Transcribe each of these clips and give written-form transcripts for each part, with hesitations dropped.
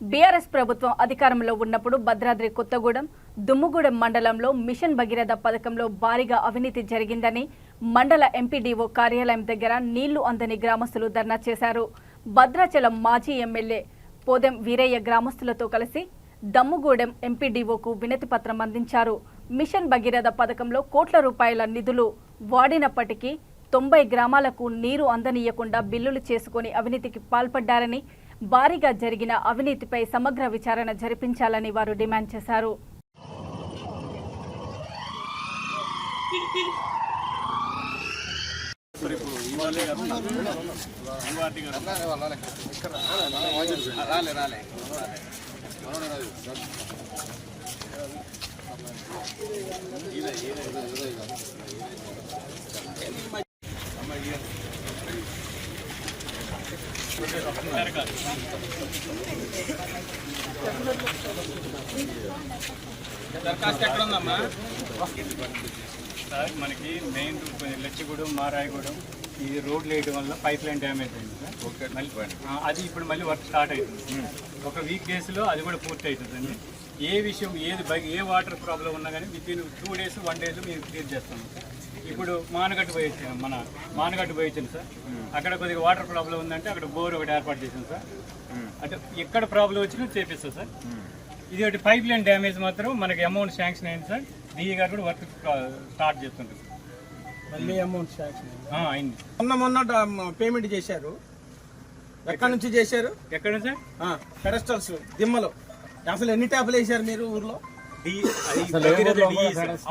BRS ప్రభుత్వం అధికారంలో ఉన్నప్పుడు భద్రాద్రి కొత్తగూడెం, దుమ్ముగూడెం మండలంలో మిషన్ భగీరథ పథకంలో భారీగా అవినీతి జరిగిందని మండల ఎంపీడీఓ కార్యాలయం దగ్గర నీళ్లు అందని గ్రామస్తులు ధర్నా చేశారు. భద్రాచలం మాజీ ఎమ్మెల్యే పోదెం వీరయ్య గ్రామస్తులతో కలిసి దమ్ముగూడెం ఎంపీడీఓకు వినతి పత్రం అందించారు. మిషన్ భగీరథ పథకంలో కోట్ల రూపాయల నిధులు వాడినప్పటికీ 90 గ్రామాలకు నీరు అందనీయకుండా బిల్లులు చేసుకుని అవినీతికి పాల్పడ్డారని, భారీగా జరిగిన అవినీతిపై సమగ్ర విచారణ జరిపించాలని వారు డిమాండ్ చేశారు. దరఖాస్తు ఎక్కడ ఉందమ్మా? సార్ మనకి మెయిన్ లచ్చిగూడెం, మారాయగూడెం ఈ రోడ్లు వేయడం వల్ల పైప్ లైన్ డ్యామేజ్ అయింది సార్. ఓకే, అది ఇప్పుడు మళ్ళీ వర్క్ స్టార్ట్ అవుతుంది. ఒక వీక్ డేస్లో అది కూడా పూర్తి అవుతుందండి. ఏ విషయం ఏ వాటర్ ప్రాబ్లం ఉన్నా కానీ విత్ 2 days 1 day మేము క్లియర్ చేస్తాం. ఇప్పుడు మానగట్టు పోయించాను, మన మానగట్టు పోయించాను సార్. అక్కడ కొద్దిగా వాటర్ ప్రాబ్లం ఉందంటే అక్కడ బోర్ ఒకటి ఏర్పాటు చేసాను సార్. అంటే ఎక్కడ ప్రాబ్లం వచ్చినా చేపిస్తాం సార్. ఇది ఒకటి పైప్ లైన్ డ్యామేజ్ మాత్రం మనకి అమౌంట్ శాంక్షన్ అయింది సార్. డిఈ గారు కూడా వర్క్ స్టార్ట్ చేస్తుంటారు. మళ్ళీ అమౌంట్ శాంక్షన్ అయింది. మొన్న పేమెంట్ చేశారు. ఎక్కడి నుంచి చేశారు? ఎక్కడ సార్? పెడస్టల్స్ దిమ్మలో. అసలు ఎన్ని ట్యాపులు వేసారు మీరు ఊర్లో?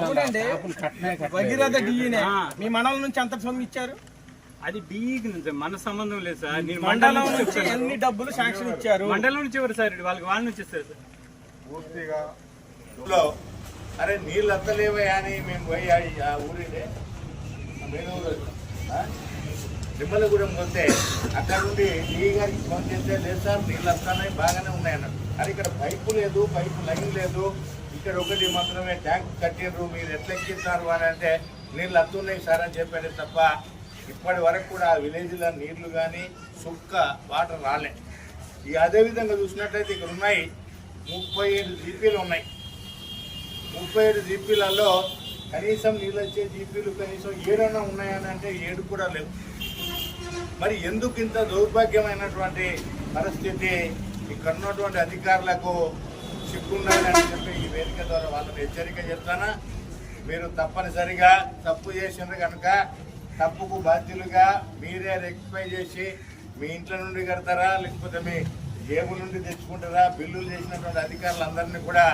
అవునండి, భగీరథ డిఈనే. మీ మండలం నుంచి ఎంత సొమ్ము ఇచ్చారు? అది డిఈకి నుంచి మన సంబంధం లేదు సార్. నేను మండలం నుంచి ఎన్ని డబ్బులు శాంక్షన్ ఇచ్చారు? మండలం నుంచి ఎవరు సార్? వాళ్ళ నుంచి ఇస్తారు సార్. పూర్తిగా అరే నీళ్ళు అత్తలేవా అని మేము పోయి ఆ ఊరినే దిమ్మలగూడెం పోతే అక్కడ నుండి డిఈ గారికి ఫోన్ చేస్తే లేదు సార్ నీళ్ళు వస్తున్నాయి, బాగానే ఉన్నాయన్నారు. అది ఇక్కడ పైపు లేదు, పైపు లైన్ లేదు, ఇక్కడ ఒకటి మాత్రమే ట్యాంక్ కట్టిండ్రు, మీరు ఎట్లా ఎక్కిస్తారు అని అంటే నీళ్ళు వస్తున్నాయి సార్ అని చెప్పారు తప్ప ఇప్పటి వరకు కూడా ఆ విలేజ్లో నీళ్లు కానీ సుక్క వాటర్ రాలే. ఇక అదేవిధంగా చూసినట్లయితే ఇక్కడ ఉన్నాయి 37 జీపీలు ఉన్నాయి. 37 జీపీలలో కనీసం నీళ్ళు వచ్చే జీపీలు కనీసం 7 ఉన్నాయని అంటే 7 కూడా లేవు. మరి ఎందుకు ఇంత దౌర్భాగ్యమైనటువంటి పరిస్థితి ఇక్కడ ఉన్నటువంటి అధికారులకు చిక్కుండాలని చెప్పి ఈ వేదిక ద్వారా వాళ్ళని హెచ్చరిక చేస్తానా. మీరు తప్పనిసరిగా తప్పు చేసినారు కనుక తప్పుకు బాధ్యులుగా మీరే రెక్టిఫై చేసి మీ ఇంట్లో నుండి కడతారా లేకపోతే మీ జేబు నుండి తెచ్చుకుంటారా? బిల్లులు చేసినటువంటి అధికారులందరినీ కూడా